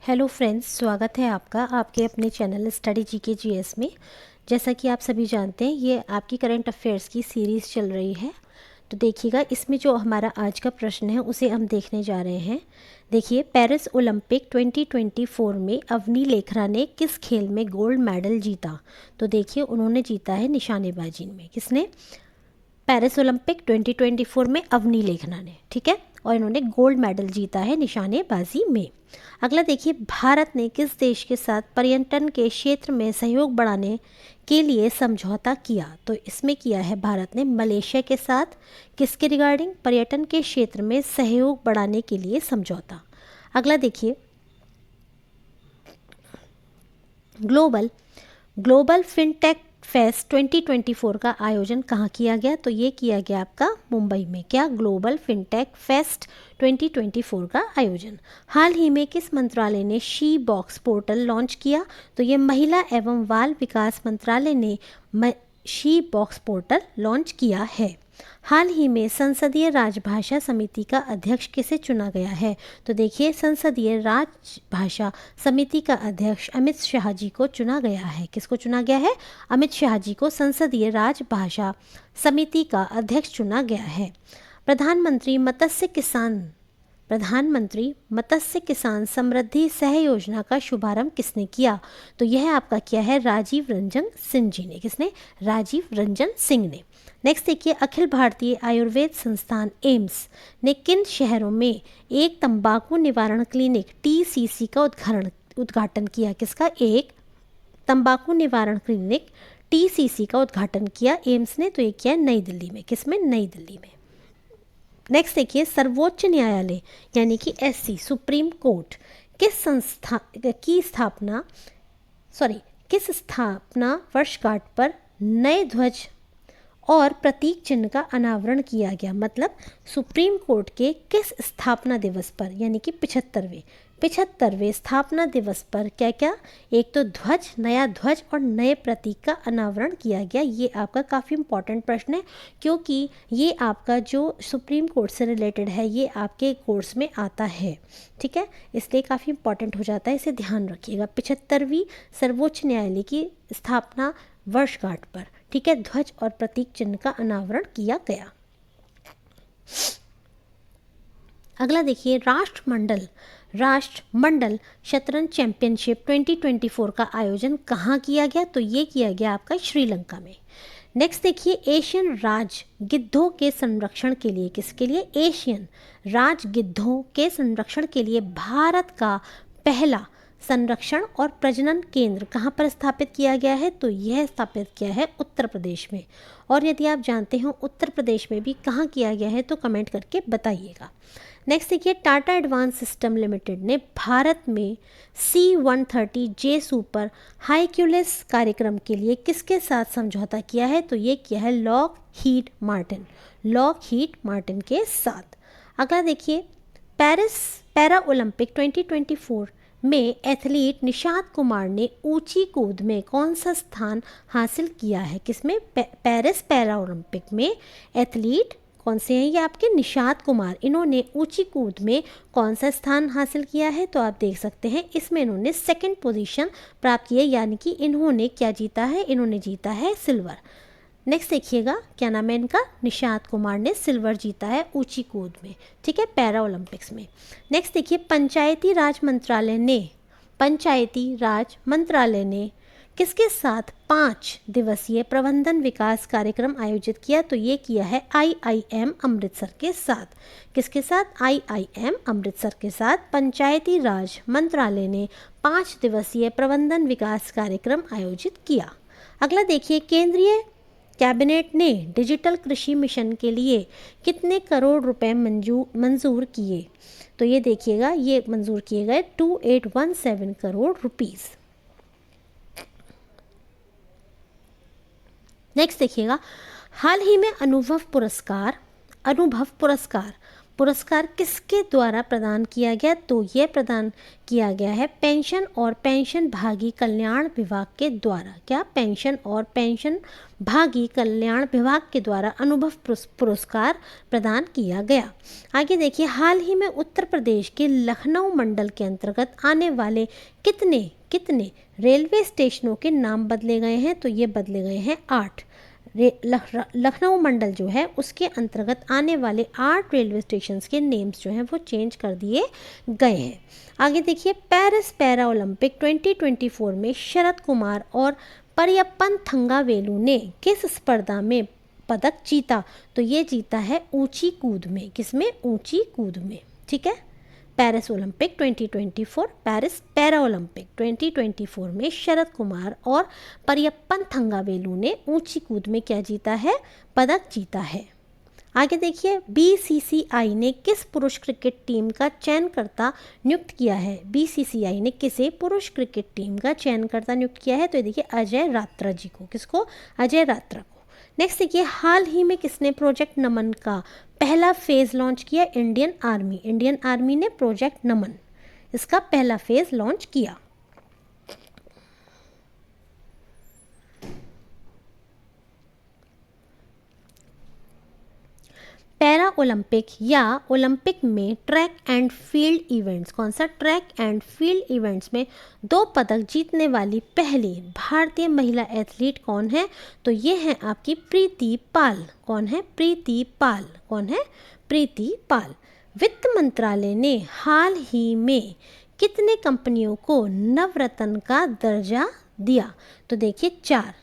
Hello friends, स्वागत है आपका आपके अपने चैनल स्टडी जीके जीएस में। जैसा कि आप सभी जानते हैं, ये आपकी करंट अफेयर्स की सीरीज़ चल रही है। तो देखिएगा, इसमें जो हमारा आज का प्रश्न है उसे हम देखने जा रहे हैं। देखिए, पेरिस ओलंपिक 2024 में अवनी लेखरा ने किस खेल में गोल्ड मेडल जीता? तो देखिए, उन्होंने जीता है निशानेबाजी में। किसने? पेरिस ओलंपिक 2024 में अवनी लेखना ने, ठीक है। और इन्होंने गोल्ड मेडल जीता है निशानेबाजी में। अगला देखिए, भारत ने किस देश के साथ पर्यटन के क्षेत्र में सहयोग बढ़ाने के लिए समझौता किया? तो इसमें किया है भारत ने मलेशिया के साथ। किसके रिगार्डिंग? पर्यटन के क्षेत्र में सहयोग बढ़ाने के लिए समझौता। अगला देखिए, ग्लोबल ग्लोबल फिनटेक फेस्ट 2024 का आयोजन कहाँ किया गया? तो ये किया गया आपका मुंबई में। क्या? ग्लोबल फिनटेक फेस्ट 2024 का आयोजन। हाल ही में किस मंत्रालय ने शी बॉक्स पोर्टल लॉन्च किया? तो ये महिला एवं बाल विकास मंत्रालय ने शी बॉक्स पोर्टल लॉन्च किया है। हाल ही में संसदीय राजभाषा समिति का अध्यक्ष किसे चुना गया है? तो देखिए, संसदीय राजभाषा समिति का अध्यक्ष अमित शाह जी को चुना गया है। किसको चुना गया है? अमित शाह जी को संसदीय राजभाषा समिति का अध्यक्ष चुना गया है। प्रधानमंत्री मत्स्य किसान समृद्धि सह योजना का शुभारंभ किसने किया? तो यह आपका क्या है? राजीव रंजन सिंह जी ने। किसने? राजीव रंजन सिंह ने। नेक्स्ट देखिए, अखिल भारतीय आयुर्वेद संस्थान एम्स ने किन शहरों में एक तंबाकू निवारण क्लिनिक TCC का उद्घाटन किया? किसका? एक तंबाकू निवारण क्लिनिक TCC का उद्घाटन किया एम्स ने। तो ये किया नई दिल्ली में। किसमें? नई दिल्ली में। नेक्स्ट देखिए, सर्वोच्च न्यायालय यानी कि SC सुप्रीम कोर्ट किस स्थापना वर्षगांठ पर नए ध्वज और प्रतीक चिन्ह का अनावरण किया गया? मतलब सुप्रीम कोर्ट के किस स्थापना दिवस पर, यानी कि 75वें स्थापना दिवस पर क्या क्या? एक तो नया ध्वज और नए प्रतीक का अनावरण किया गया। ये आपका काफ़ी इंपॉर्टेंट प्रश्न है, क्योंकि ये आपका जो सुप्रीम कोर्ट से रिलेटेड है ये आपके कोर्स में आता है, ठीक है। इसलिए काफ़ी इंपॉर्टेंट हो जाता है, इसे ध्यान रखिएगा। 75वीं सर्वोच्च न्यायालय की स्थापना वर्षगांठ पर, ठीक है, ध्वज और प्रतीक चिन्ह का अनावरण किया गया। अगला देखिए, राष्ट्रमंडल शतरंज चैंपियनशिप 2024 का आयोजन कहाँ किया गया? तो ये किया गया आपका श्रीलंका में। नेक्स्ट देखिए, एशियन राज गिद्धों के संरक्षण के लिए, किसके लिए? एशियन राज गिद्धों के संरक्षण के लिए भारत का पहला संरक्षण और प्रजनन केंद्र कहाँ पर स्थापित किया गया है? तो यह स्थापित किया है उत्तर प्रदेश में। और यदि आप जानते हो उत्तर प्रदेश में भी कहाँ किया गया है तो कमेंट करके बताइएगा। नेक्स्ट देखिए, टाटा एडवांस सिस्टम लिमिटेड ने भारत में C-130J सुपर हाइक्यूलिस कार्यक्रम के लिए किसके साथ समझौता किया है? तो ये किया है लॉकहीड मार्टिन के साथ। अगला देखिए, पेरिस पैरा ओलंपिक 2024 में एथलीट निशांत कुमार ने ऊंची कूद में कौन सा स्थान हासिल किया है? किसमें? पेरिस पैरा ओलंपिक में एथलीट कौन से हैं? ये आपके निशांत कुमार। इन्होंने ऊंची कूद में कौन सा स्थान हासिल किया है? तो आप देख सकते हैं, इसमें इन्होंने 2nd पोजीशन प्राप्त की है, यानी कि इन्होंने क्या जीता है? इन्होंने जीता है सिल्वर। नेक्स्ट देखिएगा, क्या नाम है इनका? निशांत कुमार ने सिल्वर जीता है ऊंची कूद में, ठीक है, पैरा ओलंपिक्स में। नेक्स्ट देखिए, पंचायती राज मंत्रालय ने किसके साथ 5 दिवसीय प्रबंधन विकास कार्यक्रम आयोजित किया? तो ये किया है IIM अमृतसर के साथ। किसके साथ? IIM अमृतसर के साथ पंचायती राज मंत्रालय ने 5 दिवसीय प्रबंधन विकास कार्यक्रम आयोजित किया। अगला देखिए, केंद्रीय कैबिनेट ने डिजिटल कृषि मिशन के लिए कितने करोड़ रुपए मंजूर किए? तो ये देखिएगा, ये मंजूर किए गए 2817 करोड़ रुपीस। नेक्स्ट देखिएगा, हाल ही में अनुभव पुरस्कार पुरस्कार किसके द्वारा प्रदान किया गया? तो ये प्रदान किया गया है पेंशन और पेंशन भागी कल्याण विभाग के द्वारा। क्या? पेंशन और पेंशन भागी कल्याण विभाग के द्वारा अनुभव पुरस्कार प्रदान किया गया। आगे देखिए, हाल ही में उत्तर प्रदेश के लखनऊ मंडल के अंतर्गत आने वाले कितने कितने रेलवे स्टेशनों के नाम बदले गए हैं? तो ये बदले गए हैं 8। लखनऊ मंडल जो है उसके अंतर्गत आने वाले 8 रेलवे स्टेशंस के नेम्स जो हैं वो चेंज कर दिए गए हैं। आगे देखिए, पेरिस पैरा ओलंपिक 2024 में शरद कुमार और परियप्पन थंगावेलु ने किस स्पर्धा में पदक जीता? तो ये जीता है ऊंची कूद में। किसमें? ऊंची कूद में। ठीक है, Paris Olympic 2024, Paris para Olympic 2024 में शरद कुमार और परियप्पन थंगावेलु ने ऊंची कूद में क्या जीता है? पदक जीता है। आगे देखिए, बीसीसीआई ने किस पुरुष क्रिकेट टीम का चयनकर्ता नियुक्त किया है? बीसीसीआई ने किसे पुरुष क्रिकेट टीम का चयनकर्ता नियुक्त किया है? तो ये देखिए अजय रात्रा जी को। किसको? अजय रात्रा को। नेक्स्ट देखिए, हाल ही में किसने प्रोजेक्ट नमन का पहला फेज लॉन्च किया? Indian army. इंडियन आर्मी ने प्रोजेक्ट नमन इसका पहला फेज लॉन्च किया। पैरा ओलंपिक या ओलंपिक में ट्रैक एंड फील्ड इवेंट्स, कौन सा? ट्रैक एंड फील्ड इवेंट्स में 2 पदक जीतने वाली पहली भारतीय महिला एथलीट कौन है? तो ये है आपकी प्रीति पाल। कौन है? प्रीति पाल। कौन है? प्रीति पाल। वित्त मंत्रालय ने हाल ही में कितने कंपनियों को नवरत्न का दर्जा दिया? तो देखिए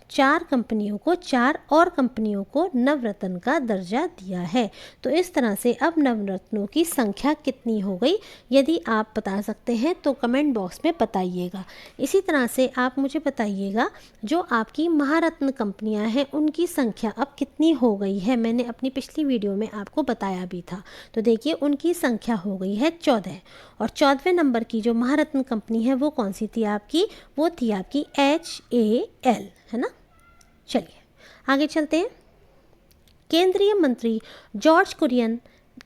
4 कंपनियों को, 4 और कंपनियों को नवरत्न का दर्जा दिया है। तो इस तरह से अब नवरत्नों की संख्या कितनी हो गई? यदि आप बता सकते हैं तो कमेंट बॉक्स में बताइएगा। इसी तरह से आप मुझे बताइएगा जो आपकी महारत्न कंपनियां हैं उनकी संख्या अब कितनी हो गई है। मैंने अपनी पिछली वीडियो में आपको बताया भी था। तो देखिए उनकी संख्या हो गई है 14 और 14वें नंबर की जो महारत्न कंपनी है वो कौन सी थी आपकी? वो थी आपकी HAL, है ना। चलिए आगे चलते हैं। केंद्रीय मंत्री जॉर्ज कुरियन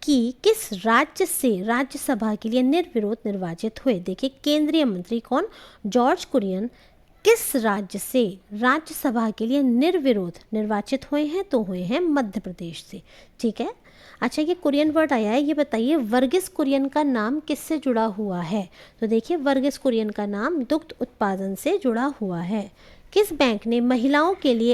की किस राज्य से राज्यसभा के लिए निर्विरोध निर्वाचित हुए? देखिए केंद्रीय मंत्री कौन? जॉर्ज कुरियन किस राज्य से राज्यसभा के लिए निर्विरोध निर्वाचित हुए हैं? तो हुए हैं मध्य प्रदेश से। ठीक है। अच्छा, ये कुरियन वर्ड आया है, ये बताइए वर्गीस कुरियन का नाम किससे जुड़ा हुआ है? तो देखिए वर्गीस कुरियन का नाम दुग्ध उत्पादन से जुड़ा हुआ है। किस बैंक ने महिलाओं के लिए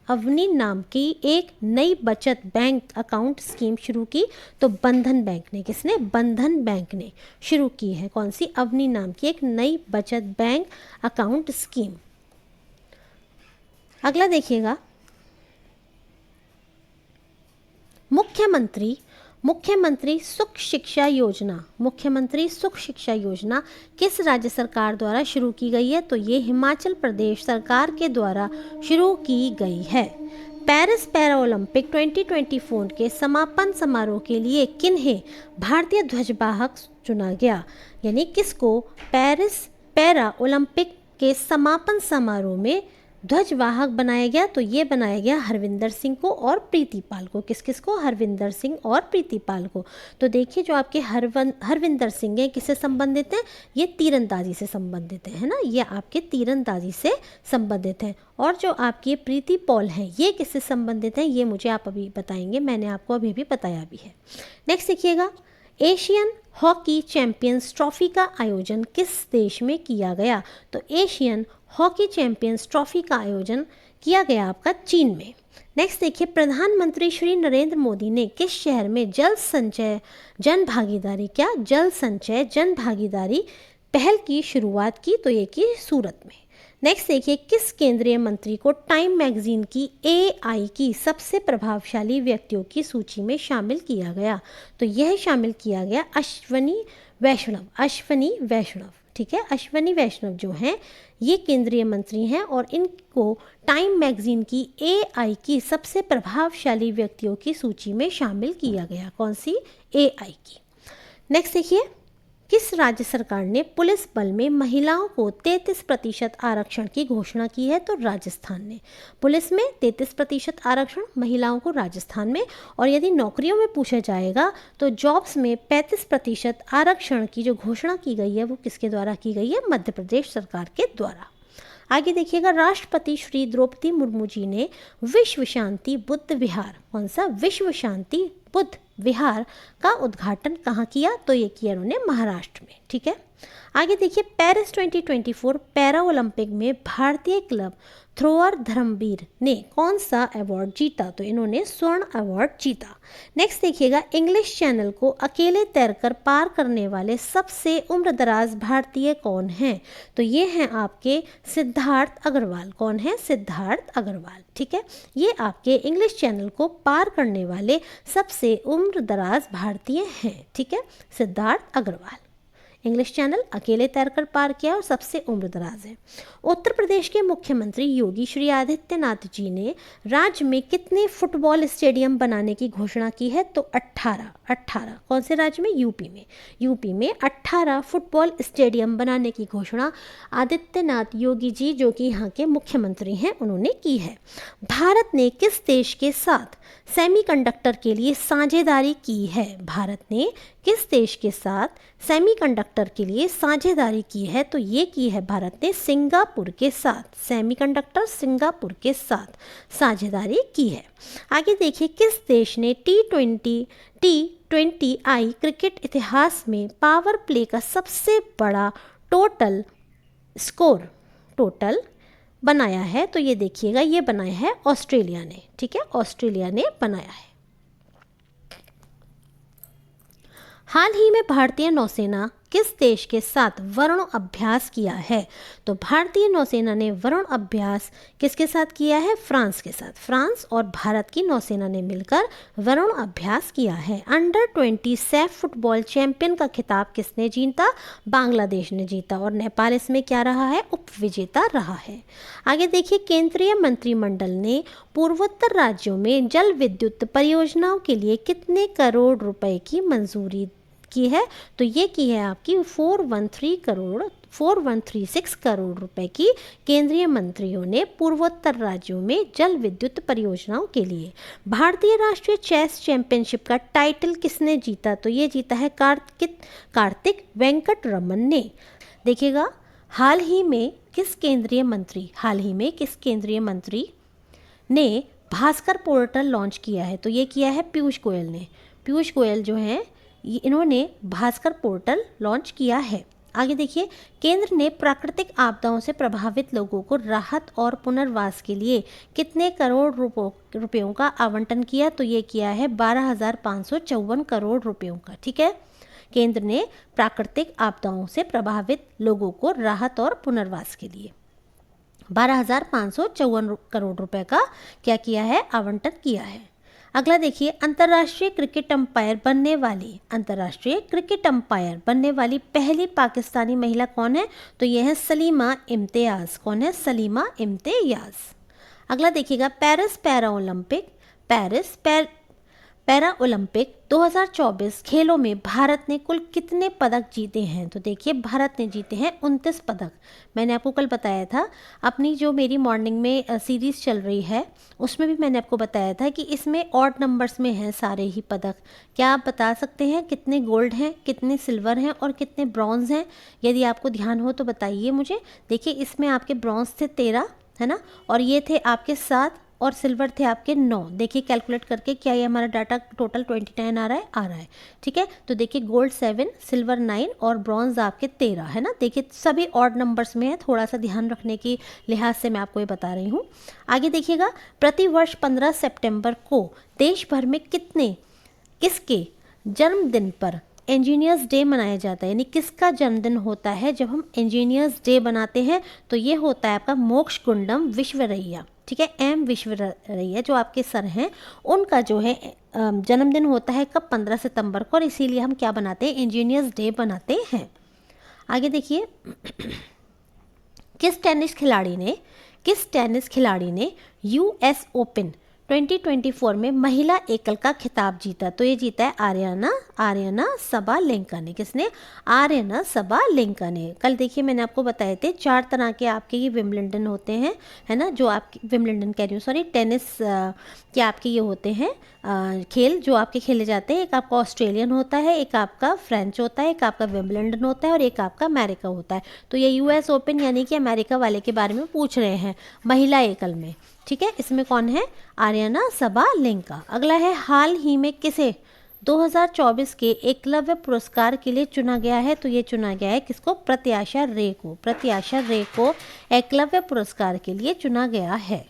अवनी नाम की एक नई बचत बैंक अकाउंट स्कीम शुरू की? तो बंधन बैंक ने। किसने? बंधन बैंक ने शुरू की है। कौन सी? अवनी नाम की एक नई बचत बैंक अकाउंट स्कीम। अगला देखिएगा, मुख्यमंत्री सुख शिक्षा योजना, मुख्यमंत्री सुख शिक्षा योजना किस राज्य सरकार द्वारा शुरू की गई है? तो ये हिमाचल प्रदेश सरकार के द्वारा शुरू की गई है। पेरिस पैरा ओलंपिक 2024 के समापन समारोह के लिए किन्हें भारतीय ध्वजवाहक चुना गया? यानी किसको पेरिस पैरा ओलंपिक के समापन समारोह में ध्वजवाहक बनाया गया? तो ये बनाया गया हरविंदर सिंह को और प्रीति पाल को। किस किस को? हरविंदर सिंह और प्रीति पाल को। तो देखिए जो आपके हरविंदर सिंह हैं किससे संबंधित हैं? ये तीरंदाजी से संबंधित है ना, ये आपके तीरंदाजी से संबंधित हैं। और जो आपकी प्रीति पॉल हैं ये किससे संबंधित हैं? ये मुझे आप अभी बताएंगे, मैंने आपको अभी भी बताया भी है। नेक्स्ट देखिएगा, एशियन हॉकी चैंपियंस ट्रॉफी का आयोजन किस देश में किया गया? तो एशियन हॉकी चैंपियंस ट्रॉफी का आयोजन किया गया आपका चीन में। नेक्स्ट देखिए, प्रधानमंत्री श्री नरेंद्र मोदी ने किस शहर में जल संचय जन भागीदारी पहल की शुरुआत की? तो ये की सूरत में। नेक्स्ट देखिए, किस केंद्रीय मंत्री को टाइम मैगजीन की AI की सबसे प्रभावशाली व्यक्तियों की सूची में शामिल किया गया? तो यह शामिल किया गया अश्वनी वैष्णव। ठीक है, अश्वनी वैष्णव जो हैं ये केंद्रीय मंत्री हैं और इनको टाइम मैगजीन की AI की सबसे प्रभावशाली व्यक्तियों की सूची में शामिल किया गया। कौन सी? AI की। नेक्स्ट देखिए, किस राज्य सरकार ने पुलिस बल में महिलाओं को 33% आरक्षण की घोषणा की है? तो राजस्थान ने। पुलिस में 33% आरक्षण महिलाओं को राजस्थान में। और यदि नौकरियों में पूछा जाएगा तो जॉब्स में 35% आरक्षण की जो घोषणा की गई है वो किसके द्वारा की गई है? मध्य प्रदेश सरकार के द्वारा। आगे देखिएगा, राष्ट्रपति श्री द्रौपदी मुर्मू जी ने विश्व शांति बुद्ध विहार, कौन सा? विश्व शांति बुद्ध विहार का उद्घाटन कहाँ किया? तो ये किया उन्होंने महाराष्ट्र में। ठीक है, आगे देखिए, पेरिस 2024 पैरा ओलंपिक में भारतीय क्लब थ्रोअर धर्मवीर ने कौन सा अवार्ड जीता? तो इन्होंने स्वर्ण अवार्ड जीता। नेक्स्ट देखिएगा, इंग्लिश चैनल को अकेले तैरकर पार करने वाले सबसे उम्रदराज भारतीय कौन हैं? तो ये हैं आपके सिद्धार्थ अग्रवाल। कौन है? सिद्धार्थ अग्रवाल। ठीक है, ये आपके इंग्लिश चैनल को पार करने वाले सबसे उम्रदराज भारतीय हैं। ठीक है, सिद्धार्थ अग्रवाल। इंग्लिश चैनल अकेले तैरकर पार किया और सबसे उम्रदराज है। उत्तर प्रदेश के मुख्यमंत्री योगी श्री आदित्यनाथ जी ने राज्य में कितने फुटबॉल स्टेडियम बनाने की घोषणा की है? तो 18। कौन से राज्य में? यूपी में। यूपी में 18 फुटबॉल स्टेडियम बनाने की घोषणा आदित्यनाथ योगी जी, जो कि यहाँ के मुख्यमंत्री हैं, उन्होंने की है। भारत ने किस देश के साथ सेमीकंडक्टर के लिए साझेदारी की है? भारत ने किस देश के साथ सेमीकंडक्टर के लिए साझेदारी की है? तो ये की है भारत ने सिंगापुर के साथ। सेमीकंडक्टर सिंगापुर के साथ साझेदारी की है। आगे देखिए, किस देश ने T20I क्रिकेट इतिहास में पावर प्ले का सबसे बड़ा टोटल बनाया है? तो ये देखिएगा, ये बनाया है ऑस्ट्रेलिया ने। ठीक है, ऑस्ट्रेलिया ने बनाया है। हाल ही में भारतीय नौसेना किस देश के साथ वरुण अभ्यास किया है? तो भारतीय नौसेना ने वरुण अभ्यास किसके साथ किया है? फ्रांस के साथ। फ्रांस और भारत की नौसेना ने मिलकर वरुण अभ्यास किया है। अंडर 20 सैफ फुटबॉल चैंपियन का खिताब किसने जीता? बांग्लादेश ने जीता। और नेपाल इसमें क्या रहा है? उपविजेता रहा है। आगे देखिए, केंद्रीय मंत्रिमंडल ने पूर्वोत्तर राज्यों में जल विद्युत परियोजनाओं के लिए कितने करोड़ रुपए की मंजूरी की है? तो ये की है आपकी 436 करोड़ रुपए की केंद्रीय मंत्रियों ने पूर्वोत्तर राज्यों में जल विद्युत परियोजनाओं के लिए। भारतीय राष्ट्रीय चेस चैंपियनशिप का टाइटल किसने जीता? तो ये जीता है कार्तिक वेंकट रमन ने। देखिएगा, हाल ही में किस केंद्रीय मंत्री ने भास्कर पोर्टल लॉन्च किया है? तो ये किया है पीयूष गोयल ने। पीयूष गोयल जो हैं, इन्होंने भास्कर पोर्टल लॉन्च किया है। आगे देखिए, केंद्र ने प्राकृतिक आपदाओं से प्रभावित लोगों को राहत और पुनर्वास के लिए कितने करोड़ रुपयों का आवंटन किया? तो ये किया है 12,554 करोड़ रुपयों का। ठीक है, केंद्र ने प्राकृतिक आपदाओं से प्रभावित लोगों को राहत और पुनर्वास के लिए 12,554 करोड़ रुपए का क्या किया है? आवंटन किया है। अगला देखिए, अंतर्राष्ट्रीय क्रिकेट अंपायर बनने वाली पहली पाकिस्तानी महिला कौन है? तो यह है सलीमा इम्तियाज़। कौन है? सलीमा इम्तियाज़। अगला देखिएगा, पैरा ओलंपिक 2024 खेलों में भारत ने कुल कितने पदक जीते हैं? तो देखिए, भारत ने जीते हैं 29 पदक। मैंने आपको कल बताया था, अपनी जो मेरी मॉर्निंग में सीरीज़ चल रही है उसमें भी मैंने आपको बताया था कि इसमें ऑड नंबर्स में हैं सारे ही पदक। क्या आप बता सकते हैं कितने गोल्ड हैं, कितने सिल्वर हैं और कितने ब्रॉन्ज़ हैं? यदि आपको ध्यान हो तो बताइए मुझे। देखिए, इसमें आपके ब्रॉन्ज़ थे 13, है ना, और ये थे आपके 7 और सिल्वर थे आपके 9। देखिए कैलकुलेट करके क्या ये हमारा डाटा टोटल 29 आ रहा है। ठीक है, तो देखिए गोल्ड 7, सिल्वर 9 और ब्रॉन्ज आपके 13 है ना। देखिए सभी ऑड नंबर्स में है, थोड़ा सा ध्यान रखने की लिहाज से मैं आपको ये बता रही हूँ। आगे देखिएगा, प्रतिवर्ष 15 सितंबर को देश भर में किसके जन्मदिन पर इंजीनियर्स डे मनाया जाता है? यानी किसका जन्मदिन होता है जब हम इंजीनियर्स डे बनाते हैं? तो ये होता है आपका मोक्षगुंडम विश्वेश्वरैया। ठीक है, एम विश्वेश्वरैया जो आपके सर हैं, उनका जो है जन्मदिन होता है कब? 15 सितंबर को, और इसीलिए हम क्या बनाते हैं? इंजीनियर्स डे बनाते हैं। आगे देखिए, किस टेनिस खिलाड़ी ने US ओपन 2024 में महिला एकल का खिताब जीता? तो ये जीता है आर्यना सबालेंका ने। किसने? आर्यना सबालेंका ने। कल देखिए मैंने आपको बताए थे 4 तरह के आपके ये विंबलडन होते हैं, है ना, जो आप विंबलडन कह रही हूँ, सॉरी, टेनिस के आपके ये होते हैं खेल जो आपके खेले जाते हैं। एक आपका ऑस्ट्रेलियन होता है, एक आपका फ्रेंच होता है, एक आपका विंबलडन होता है और एक आपका अमेरिका होता है। तो ये यूएस ओपन यानी कि अमेरिका वाले के बारे में पूछ रहे हैं महिला एकल में। ठीक है, इसमें कौन है? आर्यना सबालेंका। अगला है, हाल ही में किसे 2024 के एकलव्य पुरस्कार के लिए चुना गया है? तो ये चुना गया है किसको? प्रत्याशा रे को। प्रत्याशा रे को एकलव्य पुरस्कार के लिए चुना गया है।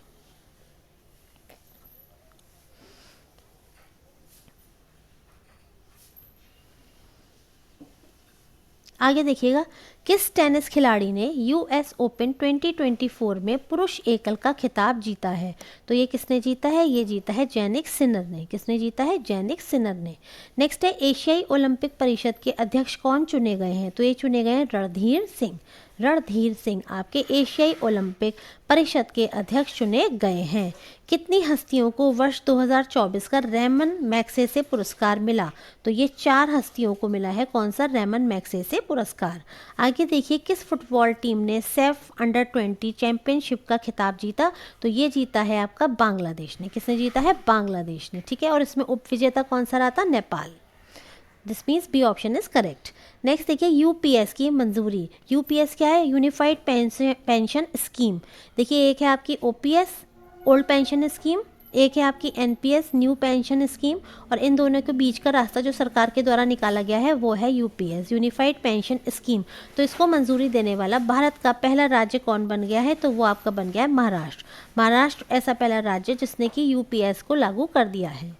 आगे देखिएगा, किस टेनिस खिलाड़ी ने यूएस ओपन 2024 में पुरुष एकल का खिताब जीता है? तो ये किसने जीता है? ये जीता है जैनिक सिनर ने। किसने जीता है? जैनिक सिनर ने। नेक्स्ट है, एशियाई ओलंपिक परिषद के अध्यक्ष कौन चुने गए हैं? तो ये चुने गए हैं रणधीर सिंह। रणधीर सिंह आपके एशियाई ओलंपिक परिषद के अध्यक्ष चुने गए हैं। कितनी हस्तियों को वर्ष 2024 का रेमन मैग्सेसे पुरस्कार मिला? तो ये 4 हस्तियों को मिला है। कौन सा? रेमन मैग्सेसे पुरस्कार। आगे देखिए, किस फुटबॉल टीम ने सेफ अंडर-20 चैंपियनशिप का खिताब जीता? तो ये जीता है आपका बांग्लादेश ने। किसने जीता है? बांग्लादेश ने। ठीक है, और इसमें उपविजेता कौन सा रहा था? Nepal. This means B option is correct. Next देखिए, यूपीएस की मंजूरी। यूपीएस क्या है? Unified pension scheme. देखिए, एक है आपकी ओपीएस ओल्ड पेंशन स्कीम, एक है आपकी एनपीएस न्यू पेंशन स्कीम, और इन दोनों के बीच का रास्ता जो सरकार के द्वारा निकाला गया है वो है यूपीएस यूनिफाइड पेंशन स्कीम। तो इसको मंजूरी देने वाला भारत का पहला राज्य कौन बन गया है? तो वो आपका बन गया है महाराष्ट्र। महाराष्ट्र ऐसा पहला राज्य जिसने कि यूपीएस को लागू कर दिया है।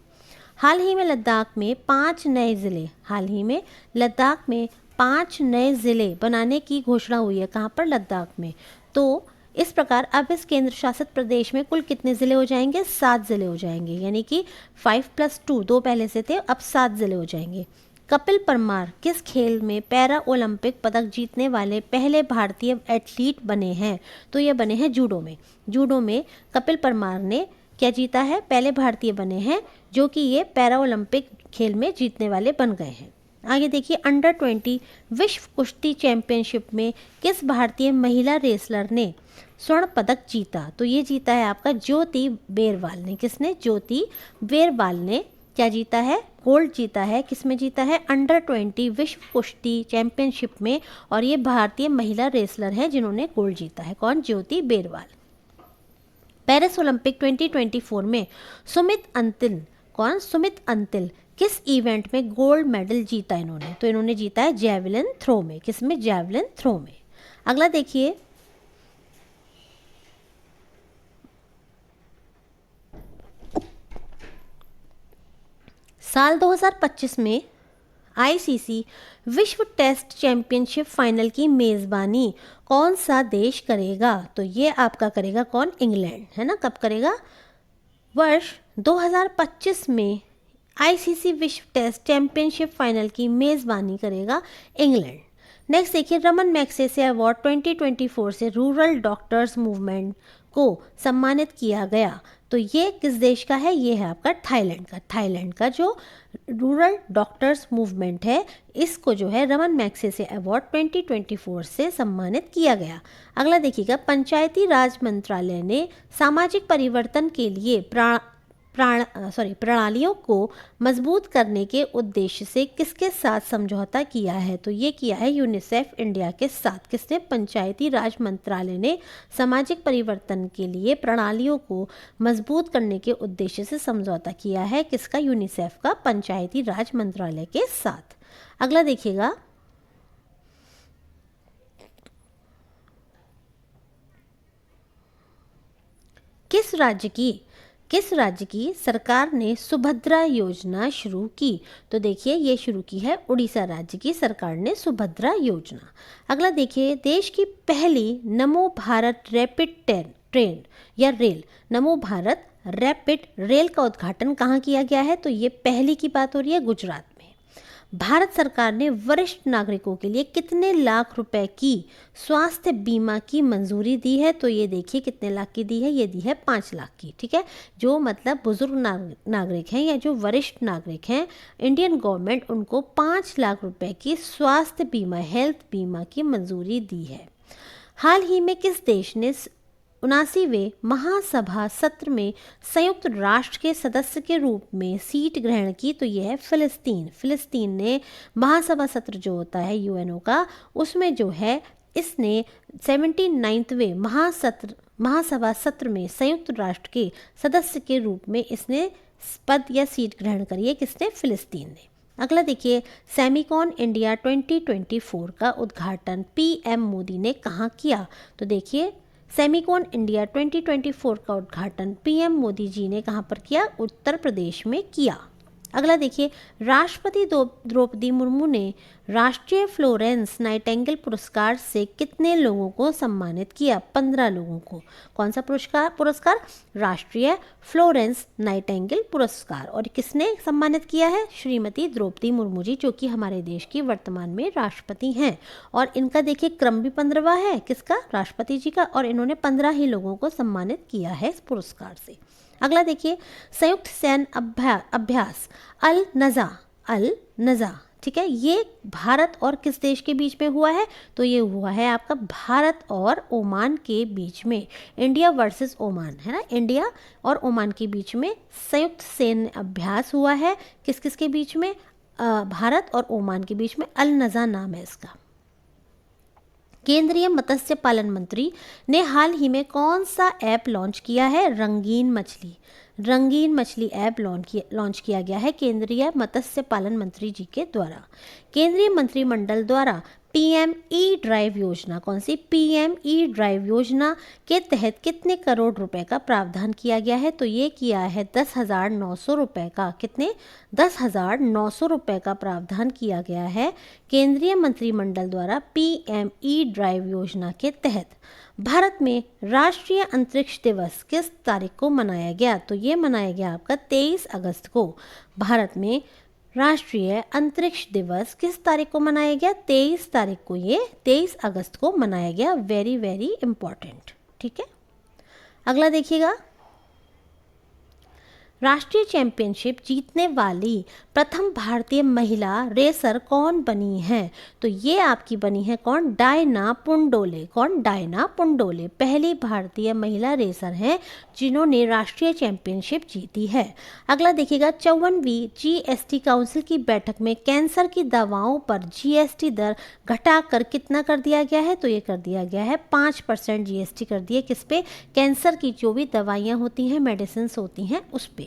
हाल ही में लद्दाख में 5 नए ज़िले, हाल ही में लद्दाख में 5 नए ज़िले बनाने की घोषणा हुई है। कहाँ पर? लद्दाख में। तो इस प्रकार अब इस केंद्र शासित प्रदेश में कुल कितने ज़िले हो जाएंगे? 7 ज़िले हो जाएंगे, यानी कि 5 + 2, 2 पहले से थे, अब 7 ज़िले हो जाएंगे। कपिल परमार किस खेल में पैरा ओलंपिक पदक जीतने वाले पहले भारतीय एथलीट बने हैं? तो ये बने हैं जूडो में। जूडो में कपिल परमार ने क्या जीता है? पहले भारतीय बने हैं जो कि ये पैरा ओलंपिक खेल में जीतने वाले बन गए हैं। आगे देखिए, अंडर-20 विश्व कुश्ती चैंपियनशिप में किस भारतीय महिला रेसलर ने स्वर्ण पदक जीता? तो ये जीता है आपका ज्योति बेरवाल ने। किसने? ज्योति बेरवाल ने क्या जीता है? गोल्ड जीता है। किसमें जीता है? अंडर-20 विश्व कुश्ती चैंपियनशिप में, और ये भारतीय महिला रेसलर है जिन्होंने गोल्ड जीता है। कौन? ज्योति बेरवाल। पेरिस ओलंपिक 2024 में सुमित अंतिल, कौन? सुमित अंतिल किस इवेंट में गोल्ड मेडल जीता इन्होंने? तो इन्होंने जीता है जैवलिन थ्रो में। किसमें? जैवलिन थ्रो में। अगला देखिए, साल 2025 में आईसीसी विश्व टेस्ट चैंपियनशिप फाइनल की मेज़बानी कौन सा देश करेगा? तो ये आपका करेगा कौन? इंग्लैंड, है ना। कब करेगा? वर्ष 2025 में आईसीसी विश्व टेस्ट चैंपियनशिप फाइनल की मेज़बानी करेगा इंग्लैंड। नेक्स्ट देखिए, रमन मैग्सेसे अवार्ड 2024 से रूरल डॉक्टर्स मूवमेंट को सम्मानित किया गया। तो ये किस देश का है? ये है आपका थाईलैंड का। थाईलैंड का जो रूरल डॉक्टर्स मूवमेंट है, इसको जो है रमन मैग्सेसे अवार्ड 2024 से सम्मानित किया गया। अगला देखिएगा, पंचायती राज मंत्रालय ने सामाजिक परिवर्तन के लिए प्रणालियों को मजबूत करने के उद्देश्य से किसके साथ समझौता किया है? तो ये किया है यूनिसेफ इंडिया के साथ। किसने? पंचायती राज मंत्रालय ने सामाजिक परिवर्तन के लिए प्रणालियों को मजबूत करने के उद्देश्य से समझौता किया है। किसका? यूनिसेफ का, पंचायती राज मंत्रालय के साथ। अगला देखिएगा, किस राज्य की सरकार ने सुभद्रा योजना शुरू की? तो देखिए, ये शुरू की है उड़ीसा राज्य की सरकार ने सुभद्रा योजना। अगला देखिए, देश की पहली नमो भारत रैपिड ट्रेन या रेल, नमो भारत रैपिड रेल का उद्घाटन कहाँ किया गया है? तो ये पहली की बात हो रही है गुजरात में। भारत सरकार ने वरिष्ठ नागरिकों के लिए कितने लाख रुपए की स्वास्थ्य बीमा की मंजूरी दी है? तो ये देखिए कितने लाख की दी है, ये दी है 5 लाख की। ठीक है, जो मतलब बुजुर्ग नागरिक हैं या जो वरिष्ठ नागरिक हैं, इंडियन गवर्नमेंट उनको 5 लाख रुपए की स्वास्थ्य बीमा, हेल्थ बीमा की मंजूरी दी है। हाल ही में किस देश ने 79वें महासभा सत्र में संयुक्त राष्ट्र के सदस्य के रूप में सीट ग्रहण की? तो यह है फिलिस्तीन। फिलिस्तीन ने महासभा सत्र जो होता है यूएनओ का, उसमें जो है इसने 79वें महासभा सत्र में संयुक्त राष्ट्र के सदस्य के रूप में इसने पद या सीट ग्रहण करी है। किसने? फिलिस्तीन ने। अगला देखिए, सेमिकॉन इंडिया 2024 का उद्घाटन पीएम मोदी ने कहाँ किया? तो देखिए, सेमिकॉन इंडिया 2024 का उद्घाटन पीएम मोदी जी ने कहाँ पर किया? उत्तर प्रदेश में किया। अगला देखिए, राष्ट्रपति द्रौपदी मुर्मू ने राष्ट्रीय फ्लोरेंस नाइटिंगेल पुरस्कार से कितने लोगों को सम्मानित किया? 15 लोगों को। कौन सा पुरस्कार? राष्ट्रीय फ्लोरेंस नाइटिंगेल पुरस्कार। और किसने सम्मानित किया है? श्रीमती द्रौपदी मुर्मू जी, जो कि हमारे देश की वर्तमान में राष्ट्रपति हैं। और इनका देखिए क्रम भी 15वां है। किसका? राष्ट्रपति जी का। और इन्होंने 15 ही लोगों को सम्मानित किया है इस पुरस्कार से। अगला देखिए, संयुक्त सैन्य अभ्यास अल नज़ा, ठीक है, ये भारत और किस देश के बीच में हुआ है? तो ये हुआ है आपका भारत और ओमान के बीच में। इंडिया वर्सेस ओमान, है ना, इंडिया और ओमान के बीच में संयुक्त सैन्य अभ्यास हुआ है। किस किस के बीच में? भारत और ओमान के बीच में। अल नज़ा नाम है इसका। केंद्रीय मत्स्य पालन मंत्री ने हाल ही में कौन सा ऐप लॉन्च किया है? रंगीन मछली ऐप लॉन्च किया गया है केंद्रीय मत्स्य पालन मंत्री जी के द्वारा। केंद्रीय मंत्रिमंडल द्वारा पीएम ई ड्राइव योजना, कौन सी? पीएम ई ड्राइव योजना के तहत कितने करोड़ रुपए का प्रावधान किया गया है? तो ये किया है 10,900 रुपए का। कितने? 10,900 रुपए का प्रावधान किया गया है केंद्रीय मंत्रिमंडल द्वारा पीएम ई ड्राइव योजना के तहत। भारत में राष्ट्रीय अंतरिक्ष दिवस किस तारीख को मनाया गया? तो ये मनाया गया आपका 23 अगस्त को। भारत में राष्ट्रीय अंतरिक्ष दिवस किस तारीख को मनाया गया? 23 तारीख को, ये 23 अगस्त को मनाया गया। Very very important. ठीक है, अगला देखिएगा, राष्ट्रीय चैंपियनशिप जीतने वाली प्रथम भारतीय महिला रेसर कौन बनी है? तो ये आपकी बनी है कौन? डायना पुंडोले। कौन? डायना पुंडोले पहली भारतीय महिला रेसर हैं जिन्होंने राष्ट्रीय चैंपियनशिप जीती है। अगला देखिएगा, 54वीं जीएसटी काउंसिल की बैठक में कैंसर की दवाओं पर जीएसटी दर घटाकर कितना कर दिया गया है? तो ये कर दिया गया है 5% जीएसटी कर दिए। किस पे? कैंसर की जो भी दवाइयाँ होती हैं, मेडिसिन होती हैं, उस पे।